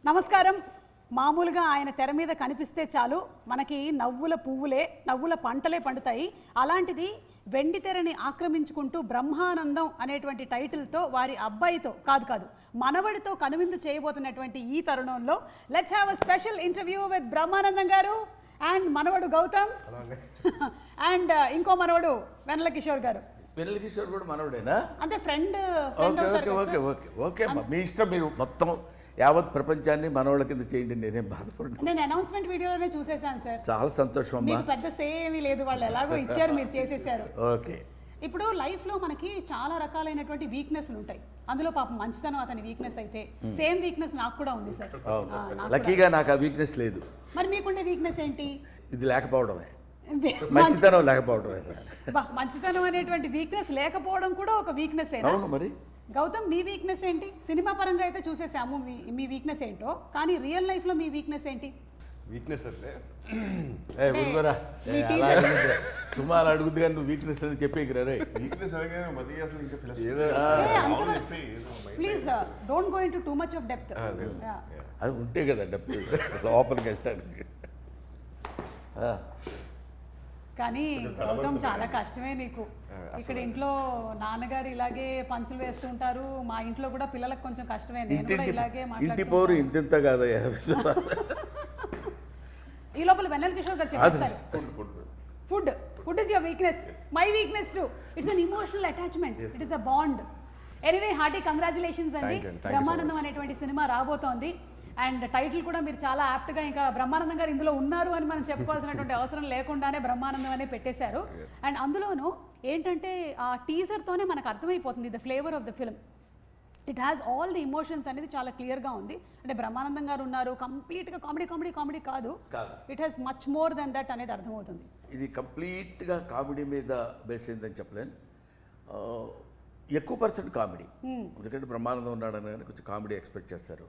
నమస్కారం. మామూలుగా ఆయన తెర మీద కనిపిస్తే చాలు మనకి నవ్వుల పువ్వులే నవ్వుల పంటలే పండుతాయి. అలాంటిది వెండి తెరని ఆక్రమించుకుంటూ బ్రహ్మానందం అనేటువంటి టైటిల్తో వారి అబ్బాయితో కాదు మనవడితో కనువిందు చేయబోతున్నటువంటి ఈ తరుణంలో let's have a special interview with Brahmanandam గారు అండ్ మనవడు గౌతమ్ అండ్ ఇంకో మనవడు వెన్నెల కిషోర్ గారు. వెన్నెల కిషోర్ కూడా మనవడేనా? అంటే ఫ్రెండ్. ఓకే ఓకే మీ ఇష్టం. మీరు మొత్తం యావత్ ప్రపంచాన్ని మనవాళ్ళ కింద చేయండి, నేనేం బాధపడ్డా. నేను అనౌన్స్మెంట్ వీడియోలోనే చూసేసాను సార్. చాలా సంతోషం అమ్మా. మీకు పెద్ద సేమీ లేదు, వాళ్ళు ఎలాగో ఇచ్చారు, మీరు చేసేసారు. ఓకే. ఇప్పుడు లైఫ్లో మనకి చాలా రకాలైనటువంటి వీక్నెస్లు ఉంటాయి. అందులో పాపం మంచితనం అతని వీక్నెస్ అయితే సేమ్ వీక్నెస్ నాకు కూడా ఉంది సార్. లక్కీగా నాకు ఆ వీక్నెస్ లేదు. మరి మీకుండే వీక్నెస్ ఏంటి? ఇది లేకపోవడమే, మంచితనం లేకపోవడమే. మంచితనం అనేటువంటి వీక్నెస్ లేకపోవడం కూడా ఒక వీక్నెస్. అవును మరి. గౌతమ్, మీ వీక్నెస్ ఏంటి? సినిమా పరంగా అయితే చూసేసాము మీ వీక్నెస్ ఏంటో, కానీ రియల్ లైఫ్లో మీ వీక్నెస్ ఏంటి? వీక్నెస్ అంటే సుమాలు అడుగుద్ది కానీ నువ్వు వీక్నెస్ అని చెప్పేకిరా రే. వీక్నెస్ అనగానే మరీ అసలు ఇంకా please don't go into too much of depth. అది ఉంటే కదా డెప్త్ లోపలికి వెళ్తానికి. కానీ గౌతమ్ చాలా కష్టమే నీకు. ఇక్కడ ఇంట్లో నాన్నగారు ఇలాగే పంచులు వేస్తుంటారు, మా ఇంట్లో కూడా పిల్లలకు కొంచెం కష్టమే. నేను కూడా ఇలాగే ఇంటి పోరు ఇంత కాదయ్యా. ఈ లోపల వెన్నెల కిషోర్ గారు చెప్తారు food is your weakness, my weakness to. It's an emotional attachment, it is a bond. Anyway, hearty congratulations అండి. బ్రహ్మానందం అనేటువంటి సినిమా రాబోతోంది అండ్ టైటిల్ కూడా మీరు చాలా యాప్ట్గా, ఇంకా బ్రహ్మానందం గారు ఇందులో ఉన్నారు అని మనం చెప్పుకోవాల్సినటువంటి అవసరం లేకుండానే బ్రహ్మానందం అనే పెట్టేశారు. అండ్ అందులోనూ ఏంటంటే ఆ టీజర్తోనే మనకు అర్థమైపోతుంది the flavour of the film. It has all the emotions అనేది చాలా క్లియర్గా ఉంది. అంటే బ్రహ్మానందం గారు ఉన్నారు, కంప్లీట్గా కామెడీ కాదు, it has much more than that అనేది అర్థమవుతుంది. ఇది కంప్లీట్గా కామెడీ మీద బేస్ అయిందని చెప్పలేను. ఎక్కువ పర్సెంట్ కామెడీ. ఎందుకంటే బ్రహ్మానందం ఉన్నాడని కానీ కొంచెం కామెడీ ఎక్స్పెక్ట్ చేస్తారు.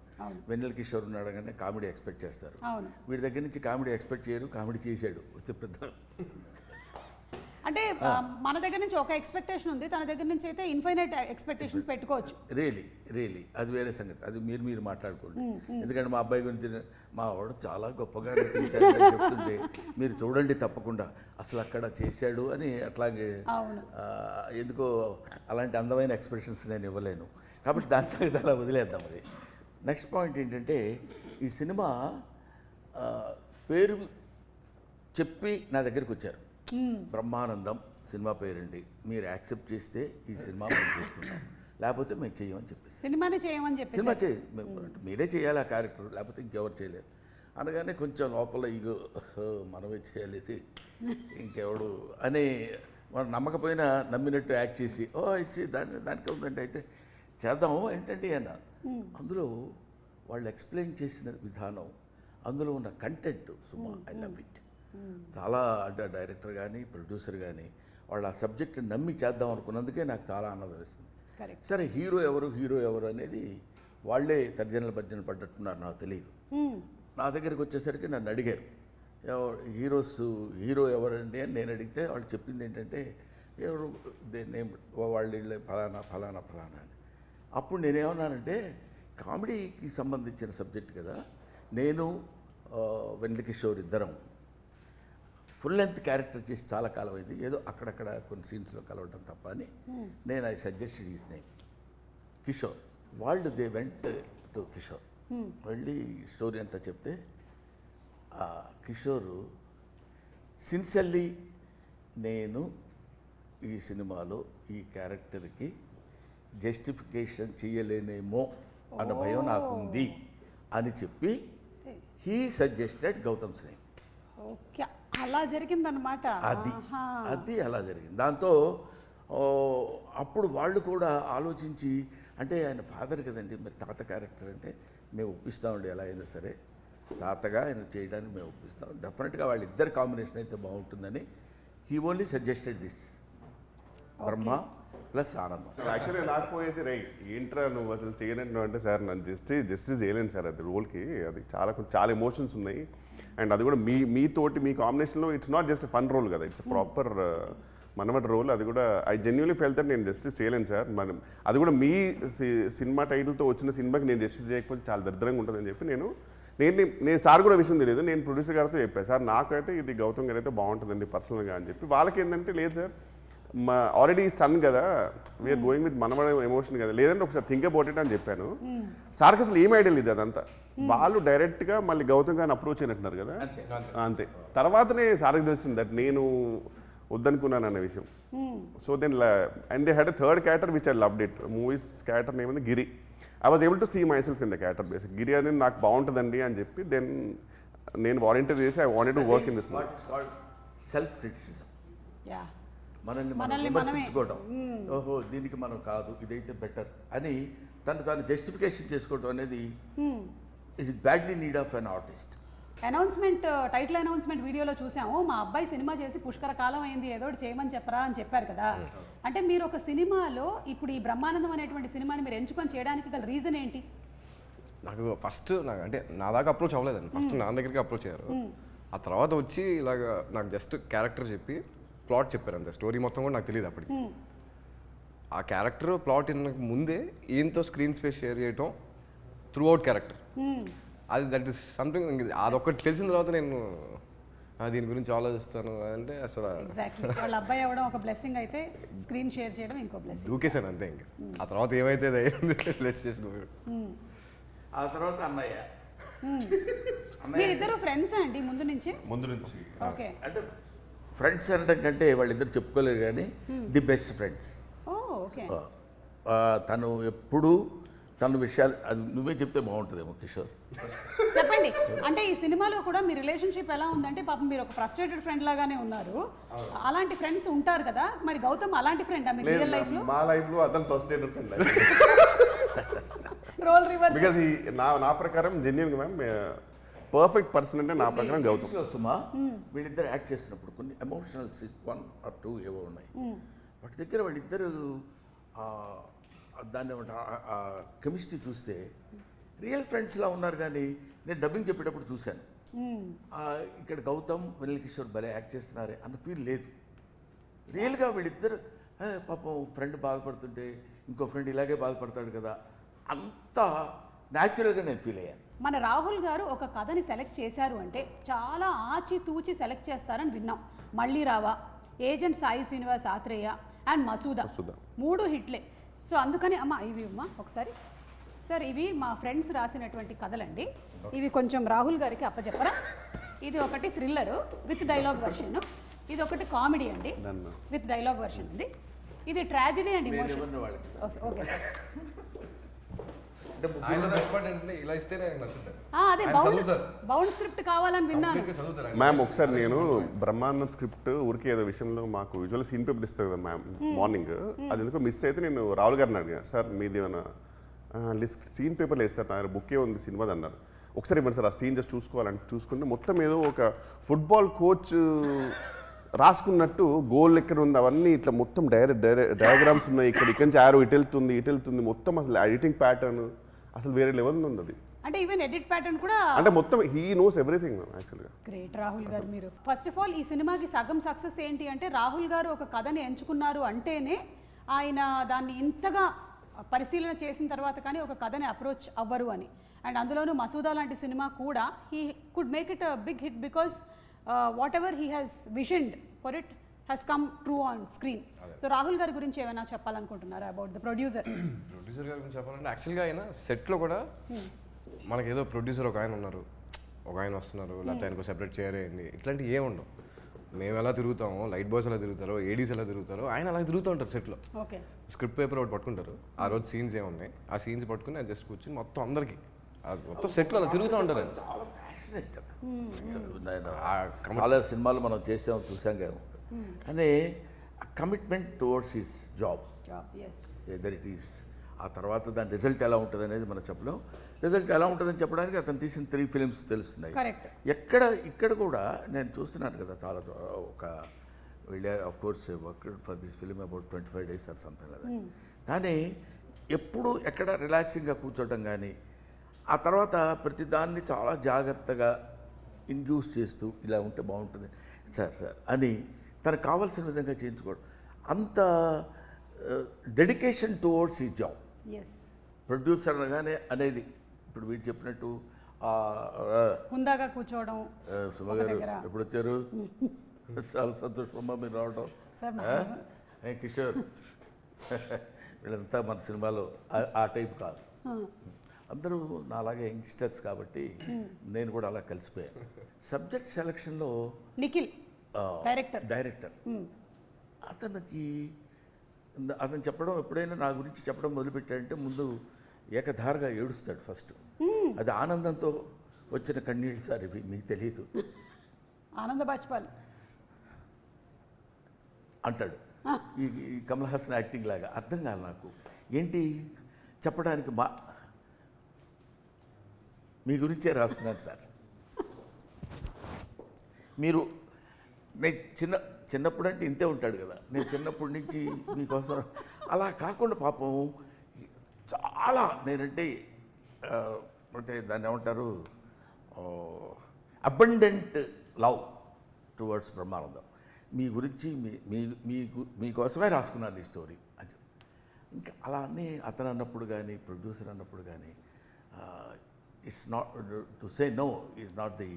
వెన్నెల కిషోర్ ఉన్నాడు కానీ కామెడీ ఎక్స్పెక్ట్ చేస్తారు. వీడి దగ్గర నుంచి కామెడీ ఎక్స్పెక్ట్ చేయరు, కామెడీ చేశాడు. పెద్ద అంటే మన దగ్గర నుంచి ఒక ఎక్స్పెక్టేషన్ ఉంది, తన దగ్గర నుంచి అయితే ఇన్ఫైనైట్ ఎక్స్పెక్టేషన్స్ పెట్టుకోవచ్చు. రియలీ అది వేరే సంగతి. అది మీరు మాట్లాడుకోండి. ఎందుకంటే మా అబ్బాయి గురించి మా వాడు చాలా గొప్పగా నటించాడు చెప్తుంటే మీరు చూడండి తప్పకుండా, అసలు అక్కడ చేశాడు అని. అట్లాగే ఎందుకో అలాంటి అందమైన ఎక్స్ప్రెషన్స్ నేను ఇవ్వలేను, కాబట్టి దాని సంగతి అలా వదిలేద్దాం. అది నెక్స్ట్ పాయింట్ ఏంటంటే, ఈ సినిమా పేరు చెప్పి నా దగ్గరికి వచ్చారు. బ్రహ్మానందం సినిమా పేరండి, మీరు యాక్సెప్ట్ చేస్తే ఈ సినిమా మేము చేసుకుంటాం, లేకపోతే మేము చేయమని చెప్పేసి సినిమానే చేయమని చెప్పి సినిమా మీరే చేయాలి ఆ క్యారెక్టర్, లేకపోతే ఇంకెవరు చేయలేరు అనగానే కొంచెం లోపల ఇగో మనమే చేయాలేసి ఇంకెవడు అని మనం నమ్మకపోయినా నమ్మినట్టు యాక్ట్ చేసి ఇచ్చి దానికి ఉందంటే అయితే చేద్దాము ఏంటండి అన్న. అందులో వాళ్ళు ఎక్స్ప్లెయిన్ చేసిన విధానం, అందులో ఉన్న content Suma, I love it. చాలా అంటే డైరెక్టర్ కానీ ప్రొడ్యూసర్ కానీ వాళ్ళు ఆ సబ్జెక్ట్ నమ్మి చేద్దాం అనుకున్నందుకే నాకు చాలా ఆనందం వేస్తుంది. సరే హీరో ఎవరు అనేది వాళ్ళే తర్జనలు భర్జనలు పడ్డట్టున్నారు, నాకు తెలియదు. నా దగ్గరికి వచ్చేసరికి నన్ను అడిగారు హీరో ఎవరండి అని నేను అడిగితే వాళ్ళు చెప్పింది ఏంటంటే ఎవరు నేమ్ వాళ్ళు ఫలానా అని. అప్పుడు నేనేమన్నానంటే, కామెడీకి సంబంధించిన సబ్జెక్ట్ కదా, నేను వెన్నెల కిషోర్ ఇద్దరం ఫుల్ లెంత్ క్యారెక్టర్ చేసి చాలా కాలం అయింది, ఏదో అక్కడక్కడ కొన్ని సీన్స్లో కలవటం తప్ప అని నేను I suggested his name Kishore. వాళ్ళు దే వెంట్ టు కిషోర్, వెళ్ళి స్టోరీ అంతా చెప్తే ఆ కిషోరు సిన్సియర్లీ నేను ఈ సినిమాలో ఈ క్యారెక్టర్కి జస్టిఫికేషన్ చేయలేనేమో అన్న భయం నాకు ఉంది అని చెప్పి he suggested Gautam's name. Okay, అలా జరిగిందనమాట. అది అలా జరిగింది. దాంతో అప్పుడు వాళ్ళు కూడా ఆలోచించి, అంటే ఆయన ఫాదర్ కదండి, మరి తాత క్యారెక్టర్ అంటే మేము ఒప్పిస్తామండి, ఎలా అయినా సరే తాతగా ఆయన చేయడానికి మేము ఒప్పిస్తాం, డెఫినెట్గా వాళ్ళిద్దరు కాంబినేషన్ అయితే బాగుంటుందని he only suggested this Brahma plus ఆనందం. యాక్చువల్లీ నాకు ఫోన్ చేసి రైట్ ఏంట్రా నువ్వు అసలు చేయనంటు అంటే, సార్ నన్ను జస్టిస్ చేయలేను సార్, అది రోల్కి అది చాలా ఎమోషన్స్ ఉన్నాయి. అండ్ అది కూడా మీతోటి మీ కాంబినేషన్లో it's not just fun role కదా, ఇట్స్ ప్రాపర్ మనమటి రోల్. అది కూడా ఐ జెన్యున్లీ ఫెల్ దట్ నేను జస్టిస్ చేయలేను సార్. మనం అది కూడా మీ సినిమా టైటిల్తో వచ్చిన సినిమాకి నేను జస్టిస్ చేయకపోతే చాలా దరిద్రంగా ఉంటుందని చెప్పి నేను సార్ కూడా విషయం తెలియదు. నేను ప్రొడ్యూసర్ గారితో చెప్పాను, సార్ నాకైతే ఇది గౌతమ్ గారు అయితే బాగుంటుందండి పర్సనల్గా అని చెప్పి. వాళ్ళకి ఏంటంటే లేదు సార్, మా ఆల్రెడీ సన్ కదా, వీఆర్ గోయింగ్ విత్ మనవడ ఎమోషన్ కదా, లేదంటే ఒకసారి థింక్ అబౌట్ ఇట్ అని చెప్పాను. సార్కి అసలు ఏం ఐడియా లేదు అదంతా. వాళ్ళు డైరెక్ట్గా మళ్ళీ గౌతమ్ గారిని అప్రోచ్ అయినట్టున్నారు కదా, అంతే. తర్వాతనే సార్కి తెలిసింది దట్ నేను వద్దనుకున్నాను అనే విషయం. So then and they had a third character which I loved it. Movies character name ఉంది Giri. I was able to see myself in the character basic. Giri అనేది నాకు బాగుంటుందండి అని చెప్పి దెన్ నేను వాలంటీర్ చేసి I wanted to work in this movie. Self criticism, yeah మనల్ని మనం విమర్శించుకోవడం. ఓహో దీనికి మనం కాదు, ఇదైతే బెటర్ అని తాను జస్టిఫికేషన్ చేసుకోవడం అనేది it is badly need of an artist. Announcement, title announcement వీడియోలో చూసాము, మా అబ్బాయి సినిమా చేసి పుష్కర కాలం అయింది, ఏదో ఒకటి చేయమని చెప్పరా అని చెప్పారు కదా. అంటే మీరు ఒక సినిమాలో ఇప్పుడు ఈ బ్రహ్మానందం అనేటువంటి సినిమాని మీరు ఎంచుకొని చేయడానికి గల రీజన్ ఏంటి? నాకు ఫస్ట్ అంటే నా దాకా అప్రోచ్ అవ్వలేదండి. ఫస్ట్ నా దగ్గరికి అప్రోచ్ అయ్యారు. ఆ తర్వాత వచ్చి ఇలాగ నాకు జస్ట్ క్యారెక్టర్ చెప్పి ప్లాట్ చెప్పారు అంతే. స్టోరీ మొత్తం కూడా నాకు తెలియదు అప్పటికి. ఆ క్యారెక్టర్ ప్లాట్ ముందే ఈయనతో స్క్రీన్ స్పేస్ షేర్ చేయటం త్రూ అవుట్ క్యారెక్టర్, అది దట్ ఈస్ సంథింగ్. అదొక్కటి తెలిసిన తర్వాత నేను దీని గురించి ఆలోచిస్తాను అంటే అసలు ఎగ్జాక్ట్లీ వాళ్ళ అబ్బాయి అవ్వడం ఒక బ్లెస్సింగ్ అయితే స్క్రీన్ షేర్ చేయడం ఇంకో బ్లెస్సింగ్. దూకేశాను అంతే. ఇంకా ఆ తర్వాత ఏమైతే లెట్స్ చేసుకో. ఆ తర్వాత అన్నయ్య. మీరిద్దరు ఫ్రెండ్స్ అండి ముందు నుంచి? ఓకే. అంటే ఫ్రెండ్స్ అనడం కంటే వాళ్ళిద్దరు చెప్పుకోలేరు కానీ ది బెస్ట్ ఫ్రెండ్స్. ఓకే. తను ఎప్పుడు తన విషయాలు అది నువ్వే చెప్తే బాగుంటుందేమో కిషోర్. చెప్పండి. అంటే ఈ సినిమాలో కూడా మీ రిలేషన్షిప్ ఎలా ఉందంటే పాపం మీరు ఒక ఫ్రస్ట్రేటెడ్ ఫ్రెండ్ లాగానే ఉన్నారు. అలాంటి ఫ్రెండ్స్ ఉంటారు కదా, మరి గౌతమ్ అలాంటి ఫ్రెండ్ మీ రియల్ లైఫ్ లో? మా లైఫ్ లో అతను frustrated friend. Role reverse. Because నా ప్రకారం జెన్యున్ గా మ్యామ్ పర్ఫెక్ట్ పర్సన్ అంటే నా ప్రకారం గౌతమ్. సుమా వీళ్ళిద్దరు యాక్ట్ చేస్తున్నప్పుడు కొన్ని ఎమోషనల్ 1 or 2 ఏవో ఉన్నాయి. వాటి దగ్గర వాళ్ళిద్దరు దాన్ని కెమిస్ట్రీ చూస్తే రియల్ ఫ్రెండ్స్లా ఉన్నారు. కానీ నేను డబ్బింగ్ చెప్పేటప్పుడు చూశాను, ఇక్కడ గౌతమ్ వెన్నెల కిషోర్ భలే యాక్ట్ చేస్తున్నారే అన్న ఫీల్ లేదు. రియల్గా వీళ్ళిద్దరు పాపం ఫ్రెండ్ బాధపడుతుంటే ఇంకో ఫ్రెండ్ ఇలాగే బాధపడతాడు కదా, అంత న్యాచురల్గా నేను ఫీల్ అయ్యాను. మన రాహుల్ గారు ఒక కథని సెలెక్ట్ చేశారు అంటే చాలా ఆచితూచి సెలెక్ట్ చేస్తారని విన్నాం. మళ్ళీ రావా, ఏజెంట్ సాయి శ్రీనివాస్ ఆత్రేయ అండ్ మసూదా 3 హిట్లే. సో అందుకని ఇవి ఒకసారి సార్, ఇవి మా ఫ్రెండ్స్ రాసినటువంటి కథలండి. ఇవి కొంచెం రాహుల్ గారికి అప్పచెప్పరా. ఇది ఒకటి థ్రిల్లరు విత్ డైలాగ్ వర్షన్, ఇది ఒకటి కామెడీ అండి విత్ డైలాగ్ వర్షన్ ఉంది, ఇది tragedy and emotion. Okay sir. ఇలా ఇస్తేనే నచ్చుతారు. అదే బౌండ్ స్క్రిప్ట్ కావాలని విన్నాను. మ్యామ్ ఒకసారి నేను బ్రహ్మానందం స్క్రిప్ట్ ఊరికే ఏదో విషయంలో మాకు విజువల్ సీన్ పేపర్ ఇస్తారు కదా మ్యామ్ మార్నింగ్, అది ఎందుకో మిస్ అయితే నేను రాహుల్ గారిని అడిగాను, సార్ మీది ఏమైనా సీన్ పేపర్ లేదు సార్, నా బుక్కే ఉంది సినిమాది అన్నారు. ఒకసారి ఇవ్వండి సార్ ఆ సీన్ జస్ట్ చూసుకోవాలని చూసుకుంటే మొత్తం ఏదో ఒక ఫుట్బాల్ కోచ్ రాసుకున్నట్టు గోల్ ఎక్కడ ఉంది అవన్నీ ఇట్లా మొత్తం డయాగ్రామ్స్ ఉన్నాయి. ఇక్కడి నుంచి ఆరో ఇటు వెళ్తుంది మొత్తం. అసలు ఎడిటింగ్ ప్యాటర్న్ అసలు వేరే లెవెల్ ఉంది అది. అంటే ఈవెన్ ఎడిట్ ప్యాటర్న్ కూడా అంటే మొత్తం హీ నోస్ ఎవ్రీథింగ్ యాక్చువల్గా. గ్రేట్ రాహుల్ గారు మీరు. ఫస్ట్ ఆఫ్ ఆల్ ఈ సినిమాకి సగం సక్సెస్ ఏంటి అంటే రాహుల్ గారు ఒక కథని ఎంచుకున్నారు అంటేనే ఆయన దాన్ని ఇంతగా పరిశీలన చేసిన తర్వాత కానీ ఒక కథని అప్రోచ్ అవ్వరు అని. అండ్ అందులోనూ మసూదా లాంటి సినిమా కూడా he could make it a big hit because whatever he has visioned for it has come true on screen. So Rahul గారి గురించి ఏమైనా చెప్పాలనుకుంటున్నారా అబౌట్ ద ప్రొడ్యూసర్? ప్రొడ్యూసర్ గారి గురించి చెప్పాలంటే యాక్చువల్గా ఆయన సెట్లో కూడా మనకేదో ప్రొడ్యూసర్ ఒక ఆయన ఉన్నారు, ఒక ఆయన వస్తున్నారు, లేకపోతే ఆయనకు సెపరేట్ చేయాలి ఇట్లాంటివి ఏమి ఉండవు. మేము ఎలా తిరుగుతామో, లైట్ బాయ్స్ ఎలా తిరుగుతారో, ఏడీస్ ఎలా తిరుగుతారో ఆయన అలా తిరుగుతూ ఉంటారు సెట్లో. ఓకే. స్క్రిప్ట్ పేపర్ ఒకటి పట్టుకుంటారు, ఆ రోజు సీన్స్ ఏమున్నాయి ఆ సీన్స్ పట్టుకుని జస్ట్ కూర్చొని మొత్తం అందరికి మొత్తం సెట్లో అలా తిరుగుతూ ఉంటారు. చాలా ప్యాషనెట్ కదా. చాలా సినిమాలు మనం చేసాం చూసాం కదా, కానీ commitment towards his job whether it is. ఆ తర్వాత దాని రిజల్ట్ ఎలా ఉంటుంది అనేది మనం చెప్పలేం. రిజల్ట్ ఎలా ఉంటుందని చెప్పడానికి అతను తీసిన 3 ఫిలిమ్స్ తెలుస్తున్నాయి. ఇక్కడ కూడా నేను చూస్తున్నాను కదా, చాలా ఒక వీళ్ళే of course work for this film about 25 days or something కదా. కానీ ఎప్పుడు ఎక్కడ రిలాక్సింగ్గా కూర్చోవటం కానీ, ఆ తర్వాత ప్రతిదాన్ని చాలా జాగ్రత్తగా ఇండ్యూస్ చేస్తూ ఇలా ఉంటే బాగుంటుంది సార్ అని తనకు కావాల్సిన విధంగా చేయించుకోవడం, అంత డెడికేషన్ టువర్డ్స్ ఈ జాబ్. ఎస్, ప్రొడ్యూసర్ అనగానే అనేది ఇప్పుడు వీడు చెప్పినట్టు హుందాగా కూర్చోవడం. సుమ గారు ఎప్పుడు వచ్చారు? చాలా సంతోషమమ్మా మీరు రావడం. సార్ కిషోర్ వీళ్ళంతా మన సినిమాలో ఆ టైప్ కాదు. అందరూ నాలాగే యంగ్స్టర్స్ కాబట్టి నేను కూడా అలా కలిసిపోయాను. సబ్జెక్ట్ సెలక్షన్లో నిఖిల్ డైరెక్టర్ అతను చెప్పడం, ఎప్పుడైనా నా గురించి చెప్పడం మొదలుపెట్టాడంటే ముందు ఏకధారగా ఏడుస్తాడు ఫస్ట్. అది ఆనందంతో వచ్చిన కన్నీళ్ళు సార్, ఇవి మీకు తెలియదు. ఆనంద బాష్పాలు అంటాడు. ఈ కమల్ హాసన్ యాక్టింగ్ లాగా అర్థం కాదు నాకు ఏంటి చెప్పడానికి. మీ గురించే రాస్తున్నాను సార్. నేను చిన్నప్పుడు అంటే ఇంతే ఉంటాడు కదా, నేను చిన్నప్పటి నుంచి మీకోసం అలా కాకుండా పాపం చాలా నేనంటే అంటే దాన్ని ఏమంటారు, అబండెంట్ లవ్ టువర్డ్స్ బ్రహ్మానందం. మీ గురించి మీకోసమే రాసుకున్నాను ఈ స్టోరీ అని. ఇంకా అలా అని అతను అన్నప్పుడు కానీ ప్రొడ్యూసర్ అన్నప్పుడు కానీ it's not to say no is not the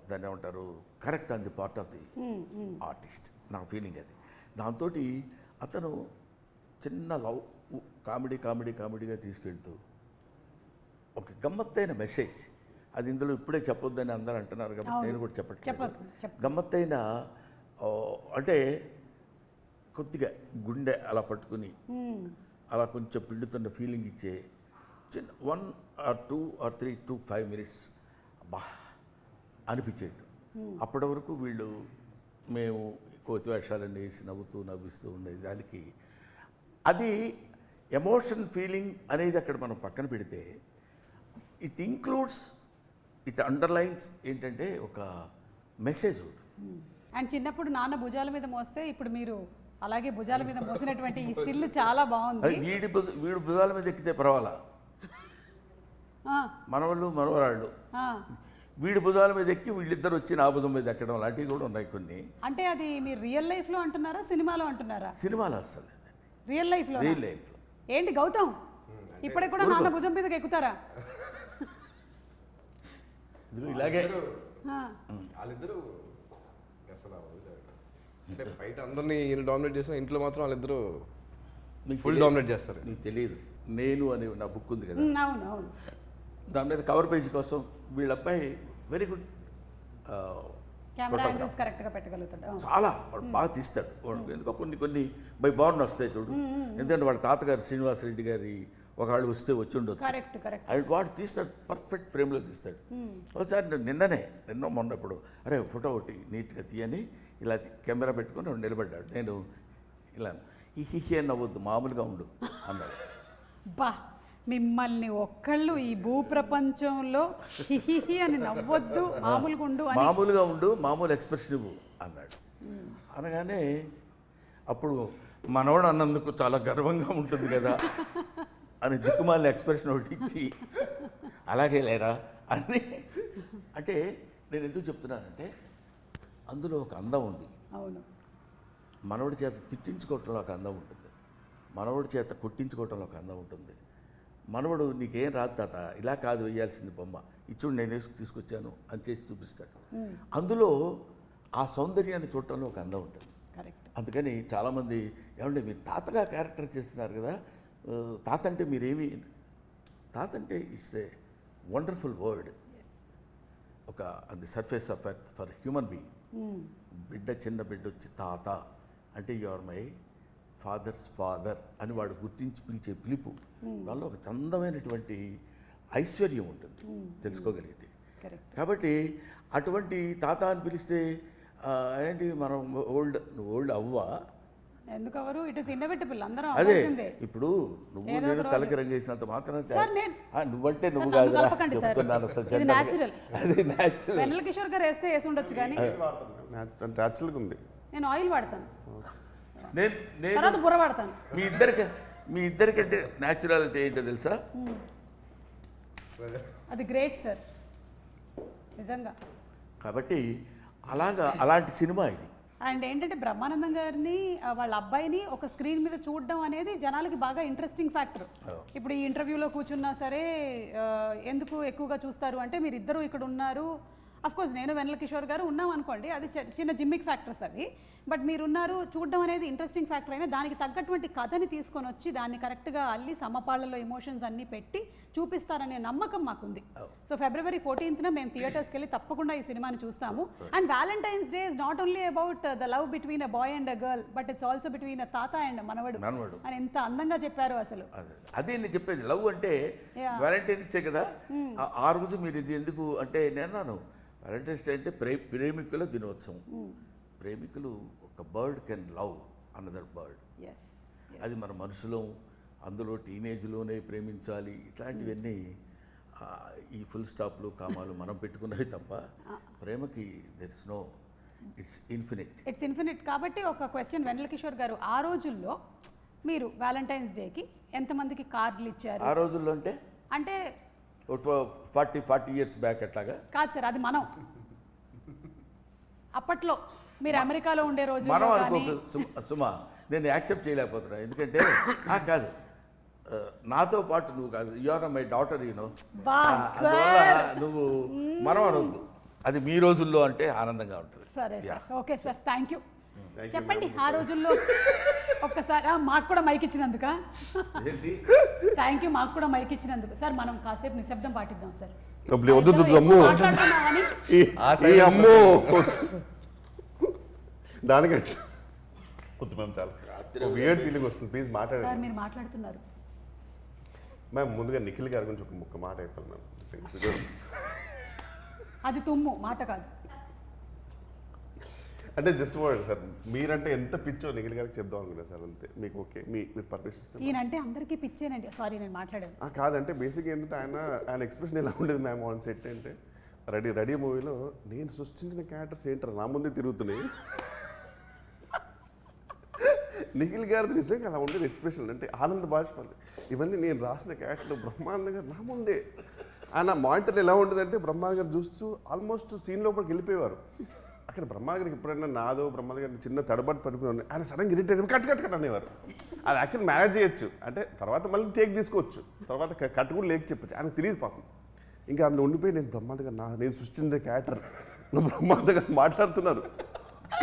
దాన్ని ఏమంటారు correct on the part of the artist. నా ఫీలింగ్ అది. దాంతో అతను చిన్న లవ్ కామెడీగా తీసుకెళ్తూ ఒక గమ్మత్తైన మెసేజ్, అది ఇందులో ఇప్పుడే చెప్పొద్దని అందరూ అంటున్నారు కాబట్టి నేను కూడా చెప్పట్లేదు. గమ్మత్తైన అంటే కొద్దిగా గుండె అలా పట్టుకుని అలా కొంచెం పిండుతున్న ఫీలింగ్ ఇచ్చే చిన్న 1 or 2 or 3 to 5 minutes అబ్బా అనిపించేట్టు. అప్పటి వరకు మేము కోతి వేషాలన్నీ వేసి నవ్విస్తూ ఉండేది. దానికి అది ఎమోషన్ ఫీలింగ్ అనేది అక్కడ మనం పక్కన పెడితే ఇట్ ఇంక్లూడ్స్, ఇట్ అండర్లైన్స్ ఏంటంటే ఒక మెసేజ్ ఉంటుంది. అండ్ చిన్నప్పుడు నాన్న భుజాల మీద మోస్తే ఇప్పుడు మీరు అలాగే భుజాల మీద మోసినటువంటి ఈ స్టిల్ చాలా బాగుంది. వీడు భుజాల మీద ఎక్కితే పర్వాలా, మనవరాళ్ళు వీడి భుజాల మీద ఎక్కి వీళ్ళిద్దరు వచ్చి నా భుజం మీద ఎక్కడం లాంటివి కూడా ఉన్నాయి కొన్ని. అంటే అది మీరు రియల్ లైఫ్లో అంటున్నారా, సినిమాలో అంటున్నారా? సినిమాలో అసలు రియల్ లైఫ్లో ఏంటి గౌతమ్ ఇప్పటికి కూడా నాన్న భుజం మీదకి ఎక్కుతారా? ఇలాగే వాళ్ళిద్దరు అసలు అంటే బయట అందరినీ ఈయన డామినేట్ చేసిన, ఇంట్లో మాత్రం వాళ్ళిద్దరు ఫుల్ డామినేట్ చేస్తారు. నీకు తెలియదు, నేను అని నా బుక్ ఉంది కదా, అవును, దాని మీద కవర్ పేజ్ కోసం వీళ్ళ అబ్బాయి వెరీ గుడ్ కెమెరా యాంగిల్స్ కరెక్ట్గా పెట్టగలుగుతాడు, చాలా బాగా తీస్తాడు. ఎందుకో కొన్ని బై బార్న్ వస్తాయి చూడు. ఎందుకంటే వాళ్ళ తాతగారు శ్రీనివాసరెడ్డి గారి ఒకళ్ళు వస్తే వచ్చి ఉండొచ్చు, అది వాడు తీస్తాడు, పర్ఫెక్ట్ ఫ్రేమ్లో తీస్తాడు. ఒకసారి నిన్న మొన్నప్పుడు అరే ఫోటో ఒకటి నీట్గా తీయని ఇలా కెమెరా పెట్టుకొని నిలబడ్డాడు. నేను ఇలా హిహి అని నవ్వద్దు, మామూలుగా ఉండు అన్నాడు. బా మిమ్మల్ని ఒక్కళ్ళు ఈ భూప్రపంచంలో హిహిహి అని నవ్వొద్దు, మామూలుగా ఉండు, మామూలు ఎక్స్ప్రెషన్ ఇవ్వు అన్నాడు. అనగానే అప్పుడు మనవాడు అన్నందుకు చాలా గర్వంగా ఉంటుంది కదా అని దిక్కుమాలిన ఎక్స్ప్రెషన్ ఒకటి ఇచ్చి అలాగే లేరా అని. అంటే నేను ఎందుకు చెప్తున్నానంటే అందులో ఒక అందం ఉంది. అవును, మనవడి చేత తిట్టించుకోవటంలో ఒక అందం ఉంటుంది, మనవడి చేత కొట్టించుకోవటంలో ఒక అందం ఉంటుంది. మనవడు నీకేం రాదు తాత, ఇలా కాదు వేయాల్సింది బొమ్మ, ఇచ్చుడు నేను వేసుకు తీసుకొచ్చాను అని చేసి చూపిస్తాడు. అందులో ఆ సౌందర్యాన్ని చూడటంలో ఒక అందం ఉంటుంది. అందుకని చాలామంది ఏమంటే మీరు తాతగా క్యారెక్టర్ చేస్తున్నారు కదా, తాత అంటే మీరేమి, తాత అంటే ఇట్స్ ఏ వండర్ఫుల్ వర్డ్. ఒక అది surface of earth for human being. చిన్న బిడ్డ వచ్చి తాత అంటే you are my father's father అని వాడు గుర్తించి పిలిచే పిలుపు, దానిలో ఒక చందమైనటువంటి ఐశ్వర్యం ఉంటుంది తెలుసుకోగలిగితే. కాబట్టి అటువంటి తాత అని పిలిస్తే ఏంటి మనం ఓల్డ్ అవ్వా, ఎందుకు అవరు, ఇట్ ఇస్ ఇన్నోవేటబుల్. అందరూ అదే ఇప్పుడు నువ్వు నేను తలకి రంగేసినంత మాత్రం నువ్వంటే నువ్వు కాదు చెప్తున్నాను. అదే న్యాచురల్. వెన్నెల కిషోర్ గారు వేస్తే వేసి ఉండొచ్చు కానీ న్యాచురల్గా ఉంది. నేను ఆయిల్ వాడతాను, నేను తర్వాత బుర్ర వాడతాను. మీ ఇద్దరికంటే న్యాచురాలిటీ ఏంటో తెలుసా? అది గ్రేట్ సార్ నిజంగా. కాబట్టి అలాంటి సినిమా ఇది. అండ్ ఏంటంటే బ్రహ్మానందం గారిని వాళ్ళ అబ్బాయిని ఒక స్క్రీన్ మీద చూడడం అనేది జనాలకి బాగా ఇంట్రెస్టింగ్ ఫ్యాక్టర్. ఇప్పుడు ఈ ఇంటర్వ్యూలో కూర్చున్నా సరే ఎందుకు ఎక్కువగా చూస్తారు అంటే మీరు ఇద్దరు ఇక్కడ ఉన్నారు, అఫ్ కోర్స్ నేను వెన్నెల కిషోర్ గారు ఉన్నాం అనుకోండి, అది చిన్న జిమ్మిక్ ఫ్యాక్టర్స్ అవి, బట్ మీరున్నారు చూడడం అనేది ఇంట్రెస్టింగ్ ఫ్యాక్టర్ అయినా దానికి తగ్గటువంటి కథని తీసుకొని వచ్చి దాన్ని కరెక్ట్గా అల్లి సమపాళ్ళలో ఎమోషన్స్ అన్నీ పెట్టి చూపిస్తారనే నమ్మకం మాకుంది. సో February 14th మేము థియేటర్స్కి వెళ్ళి తప్పకుండా ఈ సినిమాని చూస్తాము. And Valentine's Day is not only about the love between a boy and a girl, but it's also between a తాత అండ్ మనవడు అని ఎంత అందంగా చెప్పారు అసలు. అదే నేను చెప్పేది, లవ్ అంటే వ్యాలంటైన్స్ డే కదా, ఆ రోజు మీరు ఇది ఎందుకు అంటే నేను అన్నాను వ్యాలంటైన్స్ డే అంటే ప్రేమికుల దినోత్సవం. ప్రేమికులు ఒక bird can love another bird, అది మన మనసులో అందులో టీనేజ్లోనే ప్రేమించాలి. ఇట్లాంటివన్నీ ఈ ఫుల్ స్టాప్లు కామాలు మనం పెట్టుకున్నవి తప్ప ప్రేమకి there is no, it's infinite. కాబట్టి ఒక క్వశ్చన్ వెన్నెల కిషోర్ గారు, ఆ రోజుల్లో మీరు వ్యాలంటైన్స్ డేకి ఎంతమందికి కార్డులు ఇచ్చారు? ఆ రోజుల్లో అంటే 40 years బ్యాక్ అట్లాగా కాదు సార్, అది మనం అప్పట్లో మీరు అమెరికాలో ఉండే రోజు మనం అనుకో సుమా, నేను యాక్సెప్ట్ చేయలేకపోతున్నా. ఎందుకంటే కాదు, నాతో పాటు నువ్వు కాదు, you are my daughter, you know, అందువల్ల నువ్వు మనం అనొద్దు. అది మీ రోజుల్లో అంటే ఆనందంగా ఉంటుంది. సరే sir, okay sir, thank you. చెప్పండి ఆ రోజుల్లో ఒక్కసారి మాకు కూడా మైక్ ఇచ్చినందుక థ్యాంక్ యూ. మాకు కూడా మైక్ ఇచ్చినందుకు సార్ మనం కాసేపు నిశ్శబ్దం పాటిద్దాం సార్. దానికంటే వియర్డ్ ఫీలింగ్ వస్తుంది. ప్లీజ్ మాట్లాడండి సార్. మీరు మాట్లాడుతున్నారు మ్యామ్. ముందుగా నిఖిల్ గారి గురించి ఒక ముక్క మాట అయిపోయింది మ్యామ్. అది తుమ్ము మాట కాదు. అంటే జస్ట్ వర్డ్ సార్, మీరంటే ఎంత పిచ్చో నిఖిల్ గారికి చెప్దాం అనుకున్నా సార్, అంతే. మీకు ఓకే, మీరు పర్మిషన్ ఈయనంటే అందరికీ పిచ్చేనండి. సారీ నేను మాట్లాడాను. కాదంటే బేసిక్ ఏంటంటే ఆయన ఎక్స్ప్రెషన్ ఎలా ఉండేది మ్యామ్ ఆన్ సెట్ అంటే, రెడీ మూవీలో నేను సృష్టించిన క్యారెక్టర్స్ ఏంటారు నా ముందే తిరుగుతున్నాయి. నిఖిల్ గారిది నిజంగా అలా ఉండేది ఎక్స్ప్రెషన్. అంటే ఆనంద బాష్పాలు ఇవన్నీ నేను రాసిన క్యారెక్టర్ బ్రహ్మానంద గారు నా ముందే. ఆయన మానిటర్ ఎలా ఉండేదంటే బ్రహ్మానంద గారు చూస్తూ ఆల్మోస్ట్ సీన్ లోపలికి వెళ్ళిపోయేవారు. అక్కడ బ్రహ్మానంద గారికి ఎప్పుడైనా నాదో బ్రహ్మానంద గారిని చిన్న తడబాటు పడిపోయి ఆయన సడన్గా ఇరిటేట్ కట్ అనేవారు. అది యాక్చువల్ మేనేజ్ చేయొచ్చు, అంటే తర్వాత మళ్ళీ టేక్ తీసుకోవచ్చు, తర్వాత కట్ కూడా లేక చెప్పచ్చు. ఆయనకు తెలియదు పాపం. ఇంకా అందులో ఉండిపోయి నేను బ్రహ్మానంద గారు నేను సృష్టించే క్యారెక్టర్ నువ్వు బ్రహ్మానంద గారు మాట్లాడుతున్నారు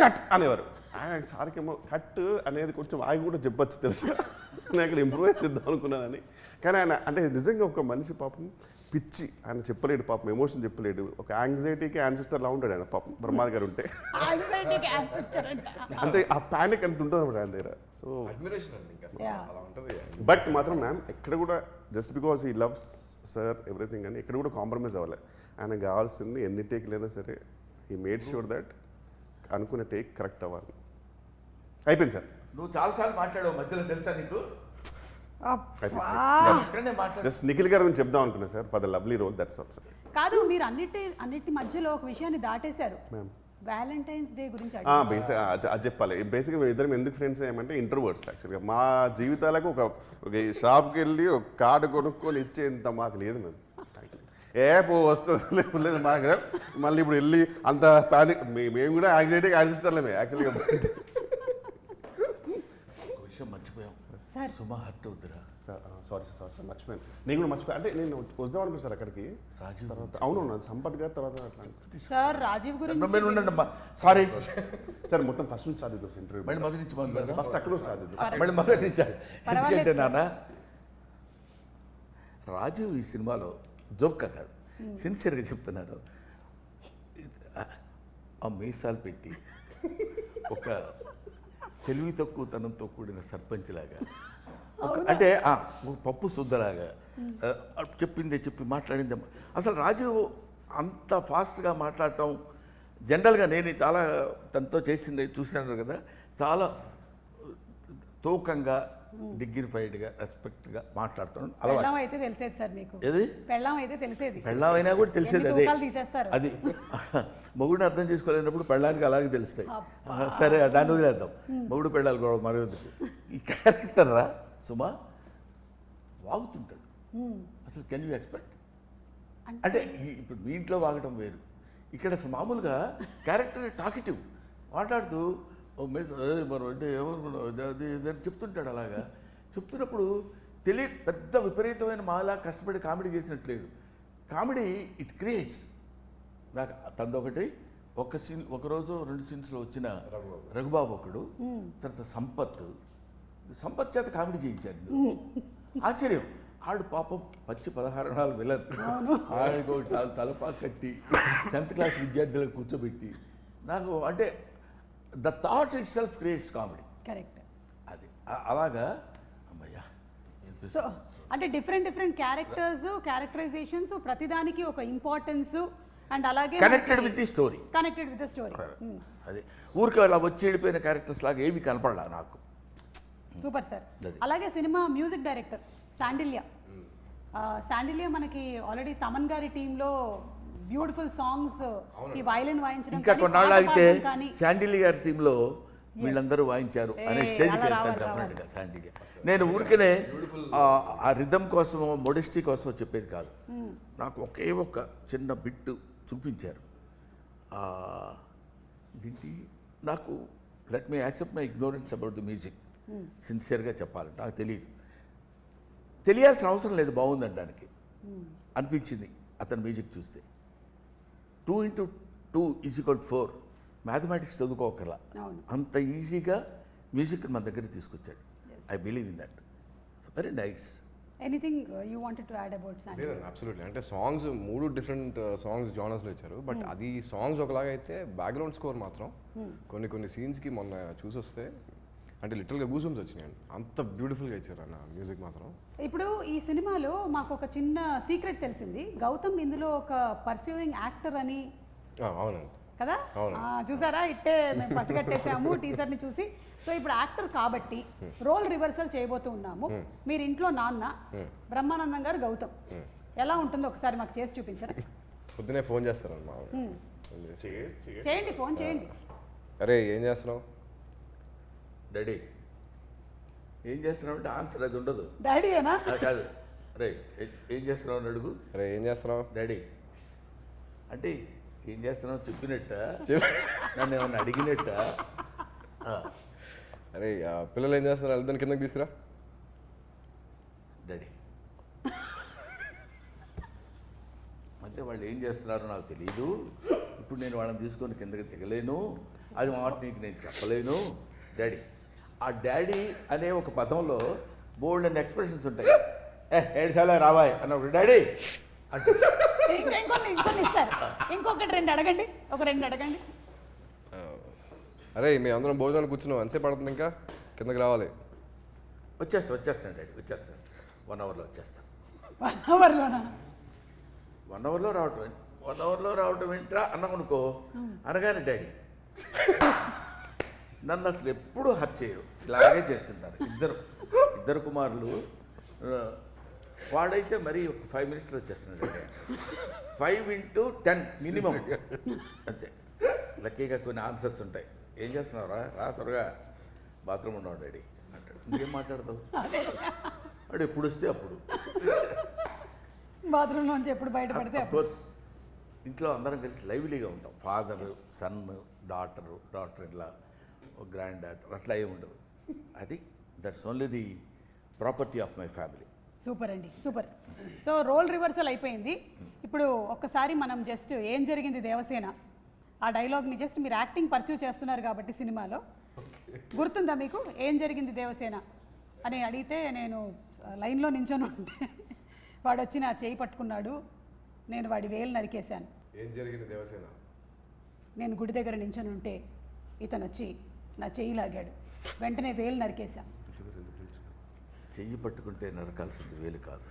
కట్ అనేవారు. ఆయన సారికేమో కట్ అనేది కొంచెం ఆగి కూడా చెప్పచ్చు తెలుసు, నేను అక్కడ ఇంప్రూవైజ్ చేద్దాం అనుకున్నానని. కానీ ఆయన అంటే నిజంగా ఒక మనిషి పాపం పిచ్చి, ఆయన చెప్పలేడు పాపం, ఎమోషన్ చెప్పలేడు. ఒక యాంగ్జైటీకి యాన్సిస్టర్ లా ఉంటాడు ఆయన పాపం బ్రహ్మానంద గారు ఉంటే. అంటే ఆ ప్యానిక్ అంత ఉంటుంది అన్నమాట ఆయన దగ్గర. సో బట్ మాత్రం మ్యామ్ ఎక్కడ కూడా just because he loves sir everything అని ఎక్కడ కూడా కాంప్రమైజ్ అవ్వాలి. ఆయనకు కావాల్సింది ఎన్ని టేక్లైనా సరే హీ మేడ్ షూర్ దట్ అనుకునే టేక్ కరెక్ట్ అవ్వాలి. అయిపోయింది సార్. నువ్వు చాలాసార్లు మాట్లాడావు మధ్యలో, తెలుసా నీకు? జస్ట్ నిఖిల్ గారి గురించి చెప్దాం అనుకున్నా sir, for the lovely role, that's all sir. కాదు, మీరు అన్నిటి మధ్యలో ఒక విషయాన్ని దాటేశారు. వ్యాలంటైన్స్ డే గురించి అది చెప్పాలి. బేసిక్గా ఇద్దరం ఎందుకు ఫ్రెండ్స్ ఏమంటే ఇంట్రోవర్ట్స్. యాక్చువల్గా మా జీవితాలకు ఒక షాప్కి వెళ్ళి ఒక కార్డు కొనుక్కొని ఇచ్చేంత మాకు లేదు మ్యామ్. వస్తుంది లేదు మాకు. మళ్ళీ ఇప్పుడు వెళ్ళి అంత ప్యానిక్, మేము కూడా యాంగ్జైటీకి యాన్సిస్టర్లేమే యాక్చువల్గా. మర్చిపోయాం సార్, సుమా హర్ట్ అవుతురా సార్. సారీ మర్చిపోయాను. నేను కూడా మర్చిపోయాను. అంటే నేను వద్దాం అనుకున్నాను సార్ అక్కడికి. రాజీవ్ తర్వాత అవును సంపత్ గారు తర్వాత అట్లా సార్ రాజీవ్ గురించి సారీ సార్. మొత్తం ఫస్ట్ నుంచి స్టార్ట్ చేద్దాం ఇంటర్వ్యూ. మళ్ళీ మొదటి నుంచి ఫస్ట్ అక్కడ స్టార్ట్ చేద్దాం. మళ్ళీ మొదటి నుంచి. ఎందుకంటే నాన్న రాజీవ్ ఈ సినిమాలో జోక్గా కాదు, సిన్సియర్గా చెప్తున్నారు. ఆ మీసాలు పెట్టి ఒక తెలివి తక్కువతనంతో కూడిన సర్పంచ్ లాగా, అంటే పప్పు శుద్ధలాగా చెప్పిందే చెప్పి మాట్లాడిందే. అసలు రాజీవ్ అంత ఫాస్ట్గా మాట్లాడటం జనరల్గా నేను చాలా తనతో చేసింది చూసినాను కదా, చాలా తూకంగా డిగ్నిఫైడ్గా రెస్పెక్ట్గా మాట్లాడుతున్నాను. పెళ్ళాం అయితే తెలిసేది సార్ మీకు. ఏది పెళ్ళాం అయితే తెలిసేది, పెళ్ళాం అయినా కూడా తెలిసేది. అదే తీసేస్తారు. అది మొగుడిని అర్థం చేసుకోలేనప్పుడు పెళ్ళానికి అలాగే తెలుస్తాయి. సరే దాన్ని వదిలేద్దాం, మొగుడు పెళ్ళాలి కూడా మరి వద్దు. ఈ క్యారెక్టర్ రా సుమా వాగుతుంటాడు. అసలు కెన్ యూ ఎక్స్పెక్ట్? అంటే ఇప్పుడు మీ ఇంట్లో వాగటం వేరు, ఇక్కడ అసలు మామూలుగా క్యారెక్టర్ టాకిటివ్ మాట్లాడుతూ మనం అంటే ఏమనుకున్నావు అది అని చెప్తుంటాడు. అలాగా చెప్తున్నప్పుడు పెద్ద విపరీతమైన మాలా కష్టపడి కామెడీ చేసినట్లేదు. Comedy it creates. నాకు తందొకటి ఒకరోజు 2 సీన్స్లో వచ్చిన రఘుబాబు ఒకడు, తర్వాత సంపత్ చేత కామెడీ చేయించాడు. ఆశ్చర్యం. ఆడు పాపం 16 విలన్. ఆడికి తలపా కట్టి 10th క్లాస్ విద్యార్థులకు కూర్చోబెట్టి నాకు అంటే the thought it self creates comedy. Correct. అది అలాగా అమ్మయ్యా. సో అంటే డిఫరెంట్ క్యారెక్టరైజేషన్స్, ప్రతిదానికి ఒక ఇంపార్టెన్స్ అండ్ అలాగే కనెక్టెడ్ విత్ ది స్టోరీ. అది ఊరికి అలా వచ్చి వెళ్ళిపోయిన క్యారెక్టర్స్ లాగా ఏవి కనపడలా నాకు. Super sir. అలాగే సినిమా మ్యూజిక్ డైరెక్టర్ శాండిల్య మనకి ఆల్రెడీ తమన్ గారి టీంలో బ్యూటిఫుల్ సాంగ్స్, ఈ వైలిన్ వాయించడం, ఇంకా కొన్నాళ్ళు అయితే శాండిల్య గారి టీంలో వీళ్ళందరూ వాయించారు అనే స్టేజ్కి వెళ్తాను డెఫినెట్గా శాండిల్య. నేను ఊరికనే ఆ రిథమ్ కోసమో మోడెస్టీ కోసమో చెప్పేది కాదు. నాకు ఒకే ఒక చిన్న బిట్టు చూపించారు. ఇదేంటి నాకు let me accept my ignorance about the music. సిన్సియర్గా చెప్పాలంటే నాకు తెలియాల్సిన అవసరం లేదు, బాగుందనడానికి అనిపించింది అతని మ్యూజిక్ చూస్తే. 2 × 2 = 4 మ్యాథమెటిక్స్ చదువుకోకర్లా అంత ఈజీగా మ్యూజిక్ మన దగ్గరికి తీసుకొచ్చాడు. I believe in that. Very nice. Anything you wanted to add about Shandilya? Absolutely. అంటే సాంగ్స్ 3 డిఫరెంట్ సాంగ్స్ జానర్స్లో ఇచ్చారు. బట్ అది సాంగ్స్ ఒకలాగా అయితే బ్యాక్గ్రౌండ్ స్కోర్ మాత్రం కొన్ని సీన్స్కి మొన్న చూసి వస్తే అంటే లిటరల్గా గూజమ్స్ వచ్చినాయండి. అంత బ్యూటిఫుల్గా ఇచ్చారు అన్న మ్యూజిక్ మాత్రం. ఇప్పుడు ఈ సినిమాలో మాకు ఒక చిన్న సీక్రెట్ తెలిసింది. గౌతమ్ ఇందులో ఒక పర్సూయింగ్ యాక్టర్ అని. అవునండి కదా, చూసారా? ఇట్టే మేము పసిగట్టేసాము టీజర్ని చూసి. సో ఇప్పుడు యాక్టర్ కాబట్టి రోల్ రివర్సల్ చేయబోతూ ఉన్నాము. మీరు ఇంట్లో నాన్న, బ్రహ్మానందం గారు గౌతమ్. ఎలా ఉంటుందో ఒకసారి మాకు చేసి చూపించారా? పొద్దునే ఫోన్ చేస్తారమ్మా. చేయండి, ఫోన్ చేయండి. అరే ఏం చేస్తున్నావు డాడీ? ఏం చేస్తున్నావు అంటే ఆన్సర్ అది ఉండదు. డాడీ ఏనా? కాదు. రే ఏం చేస్తున్నావు అని అడుగు. అరే ఏం చేస్తున్నావు డాడీ అంటే ఏం చేస్తున్నావు చెప్పినట్ట, నన్ను ఏమన్నా అడిగినట్ట. అరే పిల్లలు ఏం చేస్తున్నారు? వెళ్తాను కిందకి తీసుకురా. డాడీ అంటే వాళ్ళు ఏం చేస్తున్నారో నాకు తెలియదు. ఇప్పుడు నేను వాళ్ళని తీసుకొని కిందకి దిగలేను. అది మాట నీకు నేను చెప్పలేను డాడీ. ఆ డాడీ అనే ఒక పదంలో బోల్డ్ అండ్ ఎక్స్ప్రెషన్స్ ఉంటాయి. 7 సార్లు రావాయ్ అన్నప్పుడు డాడీ అంటే ఇంకొన్ని ఇస్తారు. ఇంకొకటి 2 అడగండి, ఒక 2 అడగండి. అరే మీ అందరం భోజనానికి కూర్చున్నావు, ఎంతసేపు పడుతుంది? ఇంకా కిందకి రావాలి. వచ్చేస్తాను డాడీ, వచ్చేస్తాను. 1 అవర్లో వచ్చేస్తాను. 1 అవర్లోనా? 1 అవర్లో రావటం 1 అవర్లో రావటం ఏంట్రా అన్నామనుకో అనగానే డాడీ నన్ను అసలు ఎప్పుడూ హర్ట్ చేయరు. ఇలాగే చేస్తుంటారు ఇద్దరు కుమారులు. వాడైతే మరీ ఒక 5 మినిట్స్లో వచ్చేస్తున్నాడు. 5 × 10 మినిమం అంతే. లక్కీగా కొన్ని ఆన్సర్స్ ఉంటాయి. ఏం చేస్తున్నావురా? రా త్వరగా బాత్రూమ్ ఉన్నావు డాడీ అంటాడు. ఇంకేం మాట్లాడతావు? వాడు ఎప్పుడు వస్తే అప్పుడు. బాత్రూంలోంచి ఎప్పుడు బయటపడితే కోర్స్ ఇంట్లో అందరం కలిసి లైవ్లీగా ఉంటాం. ఫాదర్, సన్, డాటర్ ఇలా, గ్రాండ్ డాటర్ అట్లా ఏమి ఉండదు. అది that's only the property of my family. Super అండి, సూపర్. సో రోల్ రివర్సల్ అయిపోయింది. ఇప్పుడు ఒక్కసారి మనం జస్ట్ ఏం జరిగింది దేవసేన ఆ డైలాగ్ని జస్ట్ మీరు యాక్టింగ్ పర్స్యూ చేస్తున్నారు కాబట్టి సినిమాలో గుర్తుందా మీకు? ఏం జరిగింది దేవసేన అని అడిగితే నేను లైన్లో నించొని ఉంటే వాడు వచ్చి నా చేయి పట్టుకున్నాడు, నేను వాడి వేలు నరికేశాను. ఏం జరిగింది దేవసేన? నేను గుడి దగ్గర నించొని ఉంటే ఇతను వచ్చి నా చెయ్యి లాగాడు, వెంటనే వేలు నరికేశాను. చెయ్యి పట్టుకుంటే నరకాల్సింది వేలు కాదు,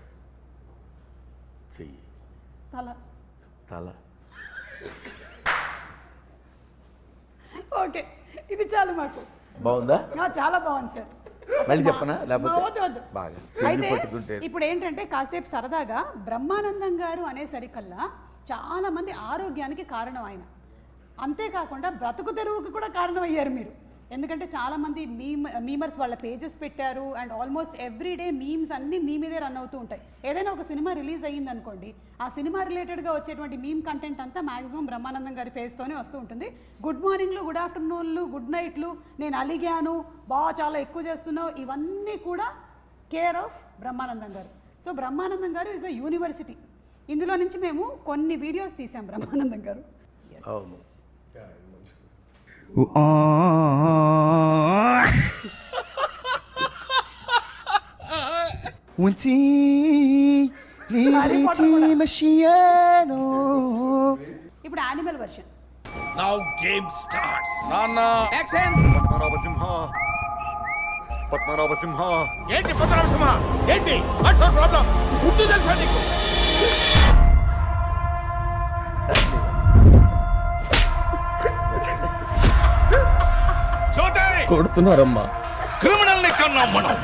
చెయ్యి, తల. ఓకే, ఇది చాలు మాకు. బాగుందా? చాలా బాగుంది సార్. మళ్ళీ చెప్పనా? లేకపోతే వద్దు. అయితే ఇప్పుడు ఏంటంటే కాసేపు సరదాగా బ్రహ్మానందం గారు అనేసరికల్లా చాలా మంది ఆరోగ్యానికి కారణం ఆయన. అంతేకాకుండా బ్రతుకు తెరువుకి కూడా కారణం అయ్యారు మీరు. ఎందుకంటే చాలామంది మీమర్స్ వాళ్ళ పేజెస్ పెట్టారు and almost every day memes అన్నీ మీ మీదే రన్ అవుతూ ఉంటాయి. ఏదైనా ఒక సినిమా రిలీజ్ అయ్యింది అనుకోండి, ఆ సినిమా రిలేటెడ్గా వచ్చేటువంటి మీమ్ కంటెంట్ అంతా మాక్సిమం బ్రహ్మానందం గారి ఫేస్తోనే వస్తూ ఉంటుంది. గుడ్ మార్నింగ్లు, గుడ్ ఆఫ్టర్నూన్లు, గుడ్ నైట్లు, నేను అలిగాను, చాలా ఎక్కువ చేస్తున్నావు, ఇవన్నీ కూడా కేర్ ఆఫ్ బ్రహ్మానందం గారు. సో బ్రహ్మానందం గారు ఈజ్ అ యూనివర్సిటీ. ఇందులో నుంచి మేము కొన్ని వీడియోస్ తీసాం బ్రహ్మానందం గారు. అవును. وانتي ليبريتي مشيانو. ఇప్పుడు animal version. Now game starts. Padmanabha Simha ఏంటి పద్మనాభ సింహ? ఏంటి వాట్స్ యువర్ ప్రాబ్లం? గుర్తు తెలుసా నీకు? చోటే కొడుతున్నారమ్మా. క్రిమినల్ ని కన్నాం మనం.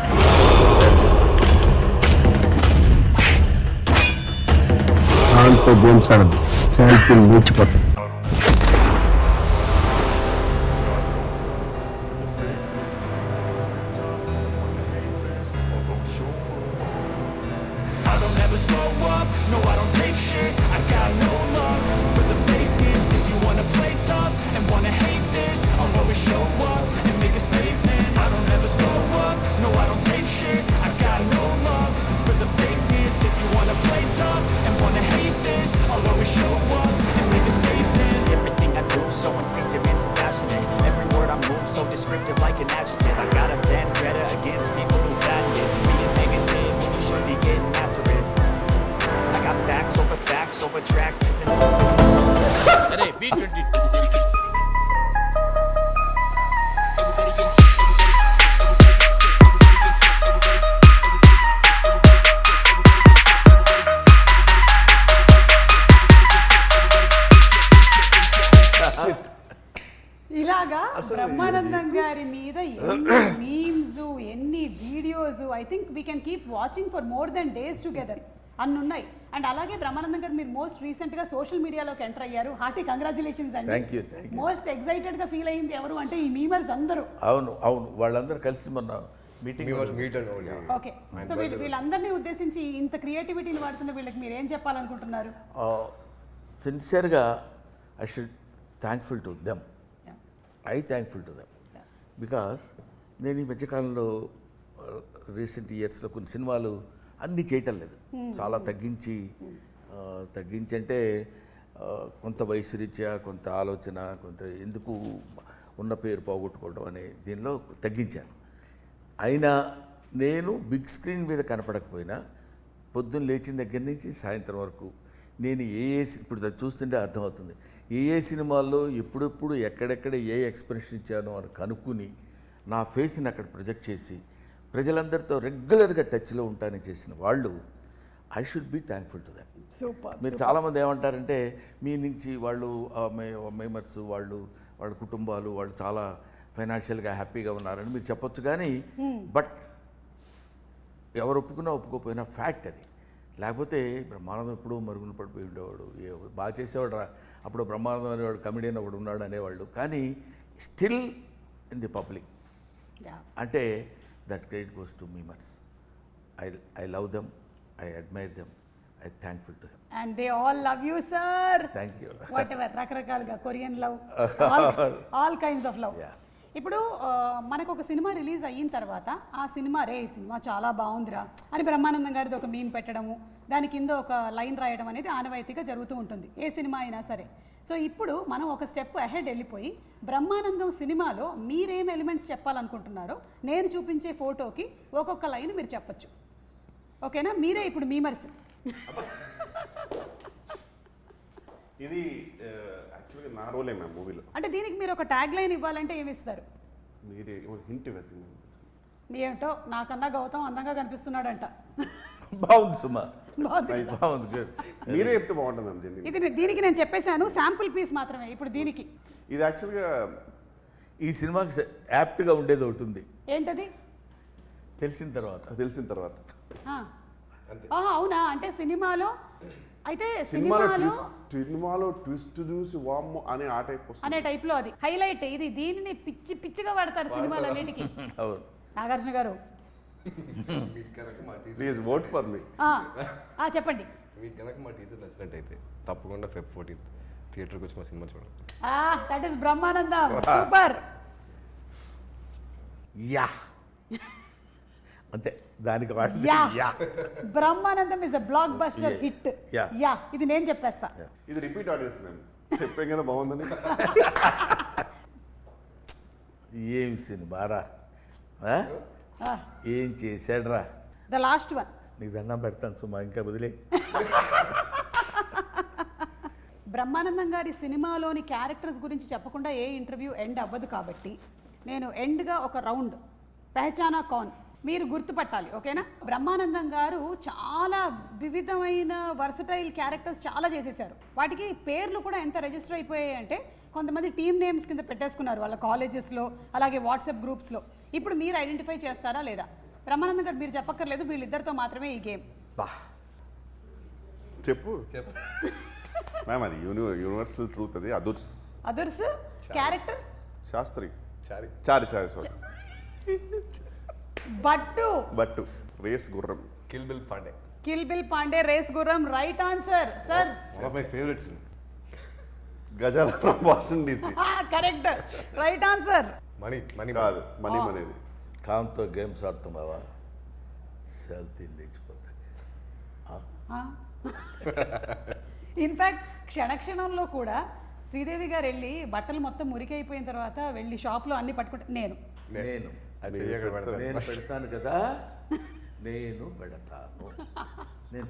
దాంతో గేమ్స్ ఆడదు, champion మూర్చిపోతాం. Like an adjective, I got a vendetta against people who patent it. Being negative when you should be getting after it. I got facts over tracks. Listen. అరే B20. ఇలాగా బ్రహ్మానందం గారి మీద ఎన్ని memes, ఎన్ని videos, I think we can keep watching for more than days together అన్ని ఉన్నాయి. And అలాగే బ్రహ్మానందం గారు మీరు మోస్ట్ రీసెంట్గా సోషల్ మీడియాలోకి ఎంటర్ అయ్యారు. హార్టీ కంగ్రాచులేషన్స్ అండి. Thank you. మోస్ట్ ఎక్సైటెడ్గా ఫీల్ అయింది ఎవరు అంటే ఈ మీమర్స్ అందరూ. అవును అవును, వాళ్ళందరూ కలిసి మొన్న మీటింగ్. ఓకే, సో వీళ్ళందరినీ ఉద్దేశించి ఇంత క్రియేటివిటీని వాడుతున్న వీళ్ళకి మీరు ఏం చెప్పాలనుకుంటున్నారు? సిన్సియర్గా I should thankful to them. Thankful to them because నేను ఈ మధ్యకాలంలో రీసెంట్ ఇయర్స్లో కొన్ని సినిమాలు అన్నీ చేయటం లేదు, చాలా తగ్గించి అంటే కొంత వయసు రీత్యా, కొంత ఆలోచన, కొంత ఎందుకు ఉన్న పేరు పోగొట్టుకోవడం అనే దీనిలో తగ్గించాను. అయినా నేను బిగ్ స్క్రీన్ మీద కనపడకపోయినా పొద్దున్న లేచిన దగ్గర నుంచి సాయంత్రం వరకు నేను ఇప్పుడు చూస్తుంటే అర్థమవుతుంది ఏ సినిమాల్లో ఎప్పుడెప్పుడు ఎక్కడెక్కడ ఏ ఎక్స్ప్రెషన్ ఇచ్చానో అని కనుక్కుని నా ఫేస్ని అక్కడ ప్రొజెక్ట్ చేసి ప్రజలందరితో రెగ్యులర్గా టచ్లో ఉంటానని చేసిన వాళ్ళు I should be thankful to that. Super. మీరు చాలామంది ఏమంటారంటే మీ నుంచి వాళ్ళు మెంబర్స్ వాళ్ళ కుటుంబాలు వాళ్ళు చాలా ఫైనాన్షియల్గా హ్యాపీగా ఉన్నారని మీరు చెప్పొచ్చు, కానీ బట్ ఎవరు ఒప్పుకున్నా ఒప్పుకోకపోయినా ఫ్యాక్ట్ అది. లేకపోతే బ్రహ్మానందం ఎప్పుడూ మరుగున పడిపోయి ఉండేవాడు, బాగా చేసేవాడు రా, అప్పుడు బ్రహ్మానందం అనేవాడు, కమెడియన్ ఒకడు ఉన్నాడు అనేవాళ్ళు. కానీ స్టిల్ ఇన్ ది పబ్లిక్ అంటే that credit goes to memers. I love them, I admire them, I thankful to them. And they all love you sir. Thank you. Whatever, రకరకాలుగా Korean love, all kinds of love. ఇప్పుడు మనకు ఒక cinema release అయిన తర్వాత ఆ cinema ఈ cinema చాలా బాగుందిరా అని బ్రహ్మానందం గారిది ఒక మీమ్ పెట్టడము, దాని కింద ఒక లైన్ రాయడం అనేది ఆనవాయితీగా జరుగుతూ ఉంటుంది ఏ సినిమా అయినా సరే. సో ఇప్పుడు మనం ఒక స్టెప్ అహెడ్ వెళ్ళిపోయి బ్రహ్మానందం సినిమాలో మీరేం ఎలిమెంట్స్ చెప్పాలనుకుంటున్నారో నేను చూపించే ఫోటోకి ఒక్కొక్క లైన్ మీరు చెప్పచ్చు. ఓకేనా? మీరే ఇప్పుడు మీమర్స్. ఇది యాక్చువల్గా నా రోలే మ్యామ్ మూవీలో. అంటే దీనికి మీరు ఒక ట్యాగ్ లైన్ ఇవ్వాలంటే ఏమి ఇస్తారు? మీరే హింట్ వేసి. ఏమిటో నాకన్నా గౌతమ్ అందంగా కనిపిస్తున్నాడంట. బాగుంది సుమా, బాగుంది. బాగుంది. మీరే చెప్తే బాగుంటుంది. ఇది దీనికి నేను చెప్పేశాను, శాంపుల్ పీస్ మాత్రమే. ఇప్పుడు దీనికి ఇది యాక్చువల్గా ఈ సినిమాకి యాప్ట్గా ఉండేది ఒకటి ఉంది. ఏంటది? తెలిసిన తర్వాత అవునా? అంటే సినిమాలో అయితే సినిమాలో సినిమాలో ట్విస్ట్ చూసి వామ్మో అనే ఆ టైప్ వస్తుంది. అనే టైప్ లో అది హైలైట్. ఇది దీనిని పిచ్చిగా వాడతారు సినిమాలన్నిటికీ. అవును. నాగార్జున గారు మీకు కనుక మా teaser please vote for me. చెప్పండి. మీకు కనుక మా టీజర్ నచ్చినట్టయితే తప్పకుండా Feb 14th థియేటర్కి వచ్చి మా సినిమా చూడండి. That is Brahmanandam. Super. Yeah అంతే దానికి yeah Brahmanandam is a block buster hit. Yeah. Yeah ఇది నేను చెప్పేస్తా. ఇది రిపీట్ ఆడియన్స్ మేము చెప్పాం కదా బాగుందని. ఏం సినిమారా ఏం చేశాడ్రా. The last one. నీకు దండం పెడతాను సుమా, ఇంకా వదిలే. బ్రహ్మానందం గారి సినిమాలోని క్యారెక్టర్స్ గురించి చెప్పకుండా ఏ ఇంటర్వ్యూ ఎండ్ అవ్వదు కాబట్టి నేను ఎండ్గా ఒక రౌండ్ పెహచానా కౌన్ మీరు గుర్తుపట్టాలి. ఓకేనా? బ్రహ్మానందం గారు చాలా వివిధమైన వర్సటైల్ క్యారెక్టర్స్ చాలా చేసేసారు. వాటికి పేర్లు కూడా ఎంత రిజిస్టర్ అయిపోయాయి అంటే కొంతమంది టీమ్ నేమ్స్ కింద పెట్టేసుకున్నారు వాళ్ళ కాలేజెస్లో, అలాగే వాట్సాప్ గ్రూప్స్లో. ఇప్పుడు మీరు ఐడెంటిఫై చేస్తారా లేదా? బ్రహ్మానందం గారు మీరు చెప్పక్కర్లేదు, వీళ్ళిద్దరితో మాత్రమే ఈ గేమ్. బా చెప్పు మ్యామ్, అది యూనివర్సల్ ట్రూత్. అది others character Sastri Chari Chari sorry Battu race గుర్రం Kill Bill Pandey. Kill Bill Pandey race గుర్రం. Right answer sir. One of my favourites. Gajala from Washington DC. Correct. Right answer. Money కాదు మనీ అనేది. కాంతో గేమ్స్ ఆడుతున్నావా సెల్తీ లేచిపోతాయి. ఇన్ఫ్యాక్ట్ క్షణక్షణంలో కూడా శ్రీదేవి గారు వెళ్ళి బట్టలు మొత్తం మురికైపోయిన తర్వాత వెళ్ళి షాప్లో అన్ని పట్టుకుంటే నేను అది చెయ్యక్కడ పెడతాను. నేను పెడతాను కదా, నేను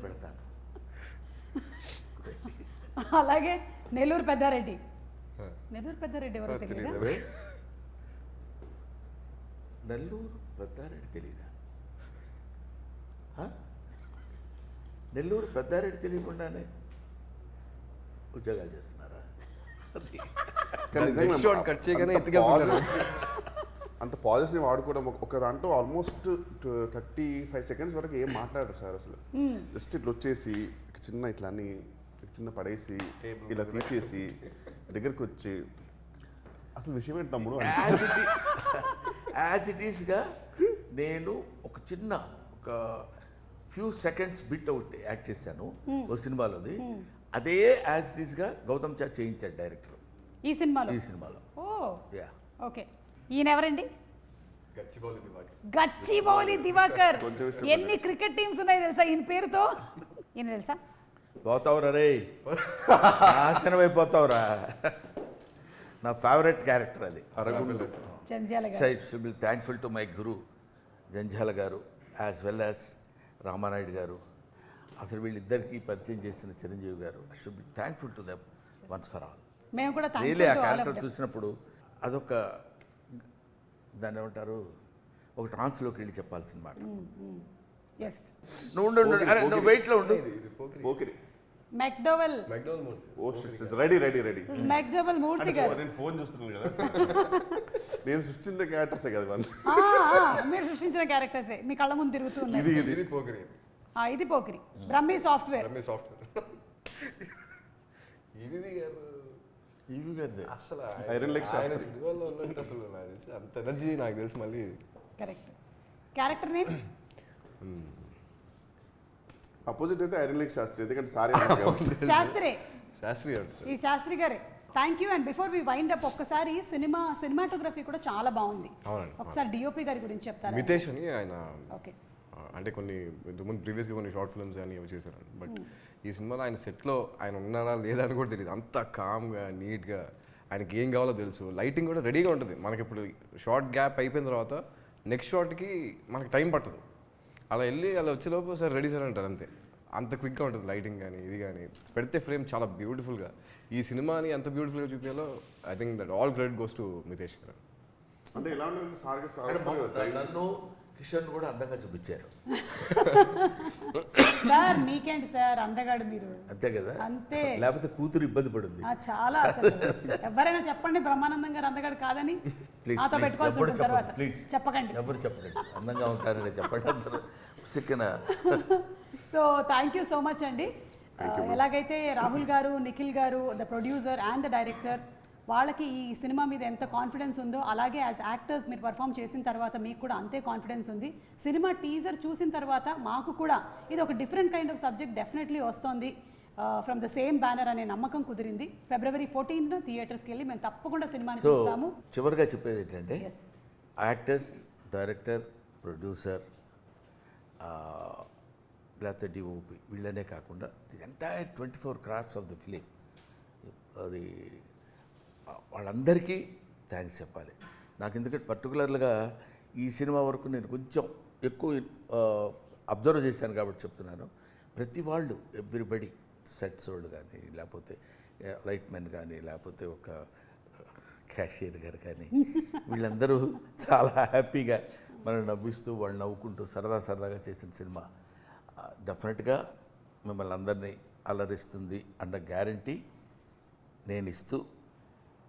పెడతాను. అలాగే నెల్లూరు పెద్దారెడ్డి. నెల్లూరు పెద్దారెడ్డి ఎవరో తెలియదా? నెల్లూరు పెద్దారెడ్డి తెలీదా? నెల్లూరు పెద్దారెడ్డి తెలియకుండానే ఉద్యోగాలు చేస్తున్నారా? నెక్స్ట్ షాట్ కట్ చేయగానే ఎత్తుకెళ్తున్నారు. అంత పాజెస్ని వాడుకోవడం ఒక దాంట్లో ఆల్మోస్ట్ 35 seconds వరకు ఏం మాట్లాడరు సార్ అసలు. జస్ట్ ఇట్లా వచ్చేసి ఇట్లా అన్ని చిన్న పడేసి ఇలా తీసేసి దగ్గరికి వచ్చి అసలు విషయం ఏంటి తమ్ముడు యాజ్ ఇట్ ఈస్గా నేను ఒక చిన్న ఒక few seconds bit out act చేశాను ఓ సినిమాలోది. అదే యాజ్ ఇట్ ఈస్గా గౌతమ్ చార్ చేయించాడు డైరెక్టర్ ఈ సినిమాలో. Yeah okay. ఈయన ఎవరండి? గచ్చిబౌలి దివాకర్. ఎన్ని క్రికెట్ టీమ్స్ ఉన్నాయి తెలుసా ఈయన పేరుతో? ఈయన తెలుసా? పోతావురా రే, నాశనం అయిపోతావురా. నా ఫేవరెట్ క్యారెక్టర్ అది. జంధ్యాల గారు. So it's be thankful to my guru Jandhyala గారు యాజ్ వెల్ యాజ్ రామానాయుడు గారు. అసలు వీళ్ళిద్దరికీ పరిచయం చేసిన చిరంజీవి గారు. I should be thankful to them once for all. మేము కూడా రియలీ ఆ క్యారెక్టర్ చూసినప్పుడు అదొక దాన్ని ఏమంటారు, ఒక ట్రాన్స్లోకి వెళ్ళి చెప్పాల్సిన మాట. నువ్వు నువ్వు వెయిట్లో ఉండు. పోకిరి మెక్డోవెల్. రెడీ మెక్డోవెల్ మూర్తి గారు. నేను ఫోన్ చూస్తున్నాను కదా. నేను సృష్టించిన క్యారెక్టర్సే కదా వాళ్ళు. మీరు సృష్టించిన క్యారెక్టర్సే మీ కళ్ళ ముందు తిరుగుతూ ఉన్నాయి. ఇది పోకిరి. ఇది పోకిరి. బ్రహ్మి సాఫ్ట్వేర్. ఇవి గారిదే అసలు ఐరన్ లెగ్ శాస్త్రి సినిమాలో ఉన్నట్టు అసలు నాకు తెలిసి అంత ఎనర్జీ నాకు తెలిసి మళ్ళీ. కరెక్ట్. క్యారెక్టర్ నేమ్ అపోజిట్ అయితే ఐరన్ లెగ్ శాస్త్రి, ఎందుకంటే సారీ శాస్త్రి. ఈ శాస్త్రి గారే. Thank you. And before we wind up ఒక్కసారి సినిమాటోగ్రఫీ కూడా చాలా బాగుంది. ఒకసారి డిఓపి గారి గురించి చెప్తారా? మితేష్ అని ఆయన. ఓకే. అంటే ఇంతకుముందు ప్రీవియస్గా కొన్ని షార్ట్ ఫిల్మ్స్ అని ఇవి చేశారు. బట్ ఈ సినిమాలో ఆయన సెట్లో ఆయన ఉన్నారా లేదా అని కూడా తెలియదు. అంత కామ్గా నీట్గా ఆయనకి ఏం కావాలో తెలుసు. లైటింగ్ కూడా రెడీగా ఉంటుంది. మనకి ఇప్పుడు షార్ట్ గ్యాప్ అయిపోయిన తర్వాత నెక్స్ట్ షాట్కి మనకి టైం పట్టదు. అలా వెళ్ళి అలా వచ్చేలోపు సార్ రెడీ సార్ అంటారు అంతే. అంత క్విక్గా ఉంటుంది లైటింగ్ కానీ ఇది కానీ. పెడితే ఫ్రేమ్ చాలా బ్యూటిఫుల్గా. ఈ సినిమాని ఎంత బ్యూటిఫుల్గా చూపించాలో I think that all credit goes to Mitesh గారు. అంటే ఎలా ఉంటుంది నన్ను కిషన్ కూడా అందంగా చూపించారు సార్. మీకేంటి సార్ అందగాడు మీరు. అంతే కదా, అంతే. లేకపోతే కూతురు ఇబ్బంది పడుతుంది. చాలా అసలు ఎవరైనా చెప్పండి బ్రహ్మానందం గారు అందగాడు కాదని. నాతో పెట్టుకోవాల్సి ఉంటుంది తర్వాత. చెప్పకండి, ఎవరు చెప్పండి అందంగా ఉంటారని చెప్పండి అందరూ. So thank you so much అండి. ఎలాగైతే రాహుల్ గారు, నిఖిల్ గారు, the producer and the director, వాళ్ళకి ఈ సినిమా మీద ఎంత కాన్ఫిడెన్స్ ఉందో అలాగే యాజ్ యాక్టర్స్ మీరు పర్ఫామ్ చేసిన తర్వాత మీకు కూడా అంతే కాన్ఫిడెన్స్ ఉంది. సినిమా టీజర్ చూసిన తర్వాత మాకు కూడా ఇది ఒక different kind of subject definitely వస్తుంది ఫ్రమ్ ద సేమ్ బ్యానర్ అనే నమ్మకం కుదిరింది. February 14th థియేటర్స్కి వెళ్ళి మేము తప్పకుండా సినిమాని సో చూస్తాము. చివరిగా చెప్పేది ఏంటంటే ఎస్, యాక్టర్స్, డైరెక్టర్, ప్రొడ్యూసర్, లేకపోతే డిఓపి వీళ్ళనే కాకుండా the entire 24 crafts of the film, అది వాళ్ళందరికీ థ్యాంక్స్ చెప్పాలి. నాకు ఎందుకంటే పర్టికులర్గా ఈ సినిమా వరకు నేను కొంచెం ఎక్కువ అబ్జర్వ్ చేశాను కాబట్టి చెప్తున్నాను. ప్రతి వాళ్ళు ఎవ్రీబడి, సెట్స్ వాళ్ళు కానీ, లేకపోతే లైట్ మెన్ కానీ, లేకపోతే ఒక క్యాషియర్ గారు కానీ, వీళ్ళందరూ చాలా హ్యాపీగా మనం నవ్విస్తూ వాళ్ళు నవ్వుకుంటూ సరదాగా చేసిన సినిమా డెఫినెట్గా మిమ్మల్ని అందరినీ అలరిస్తుంది అన్న గ్యారంటీ నేను ఇస్తూ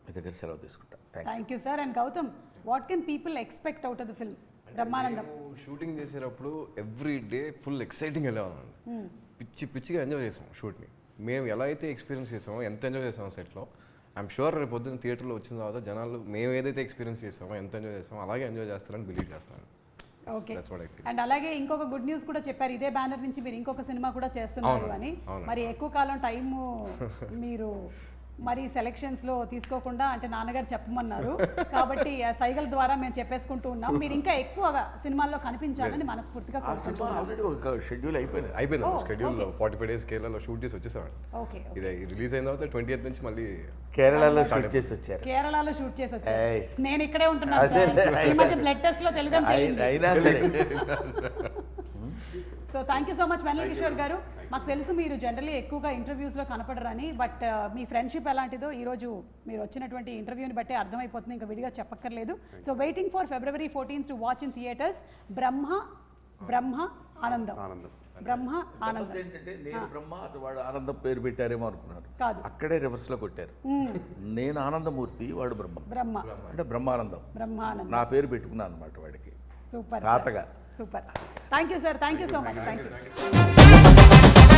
మీ దగ్గర సెలవు తీసుకుంటా. Thank you sir. And Gautam, what can people expect out of the film Brahmanandam? Shooting చేసేటప్పుడు ఎవ్రీ డే ఫుల్ ఎక్సైటింగ్ వెళ్ళేవాళ్ళం. పిచ్చిగా ఎంజాయ్ చేసాం షూట్ని. మేము ఎలా అయితే ఎక్స్పీరియన్స్ చేసామో, ఎంత ఎంజాయ్ చేసామో సెట్లో, ఐఎమ్ షూర్ రేపు పొద్దున్న థియేటర్లో వచ్చిన తర్వాత జనాలు మేము ఏదైతే ఎక్స్పీరియన్స్ చేసామో, ఎంత ఎంజాయ్ చేసామో అలాగే ఎంజాయ్ చేస్తారని బిలీవ్ చేస్తున్నాను. Okay. That's what I feel. And అలాగే ఇంకొక గుడ్ న్యూస్ కూడా చెప్పారు, ఇదే బ్యానర్ నుంచి మీరు ఇంకొక సినిమా కూడా చేస్తున్నారు అని. మరి ఎక్కువ కాలం టైము మీరు మరి సెలెక్షన్స్లో తీసుకోకుండా, అంటే నాన్నగారు చెప్పమన్నారు కాబట్టి ఆ సైగల ద్వారా మేము చెప్పేసుకుంటూ ఉన్నాం. మీరు ఇంకా ఎక్కువగా సినిమాల్లో కనిపించాలని మనస్ఫూర్తిగా ఆ సినిమా ఆల్రెడీ ఒక షెడ్యూల్ అయిపోయింది. షెడ్యూల్ 45 days కేరళలో షూట్ చేసి వచ్చేసామండి. ఓకే. ఇది రిలీజ్ అయిన తర్వాత 20th నుంచి మళ్ళీ కేరళలో షూట్ చేసి వచ్చారు. కేరళలో షూట్ చేసి వచ్చారు. ఏయ్. నేను ఇక్కడే ఉంటున్నాను సార్. ఈ మధ్య బ్లడ్ టెస్ట్ లో తెలుగు అయినా సరే so thank you so much Vennela Kishore గారు. మాకు తెలుసు మీరు జనరల్లీ ఎక్కువగా ఇంటర్వ్యూస్లో కనపడరని, బట్ మీ ఫ్రెండ్షిప్ ఎలాంటిదో ఈరోజు మీరు వచ్చినటువంటి ఇంటర్వ్యూని బట్టే అర్థమైపోతుంది, ఇంకా విడిగా చెప్పక్కర్లేదు. So waiting for February 14th to watch in theatres Brahma Anandam. Brahma ఆనందం ఏంటంటే నేను బ్రహ్మ, అతను వాడు ఆనందం పేరు పెట్టారేమో అనుకున్నాను. కాదు, అక్కడే రివర్స్లో కొట్టారు. నేను ఆనందమూర్తి, వాడు బ్రహ్మ అంటే బ్రహ్మానందం. బ్రహ్మానందం నా పేరు పెట్టుకున్నాను అనమాట వాడికి సూపర్ తాతగా. Super. Thank you sir. Thank you so much. Thank you.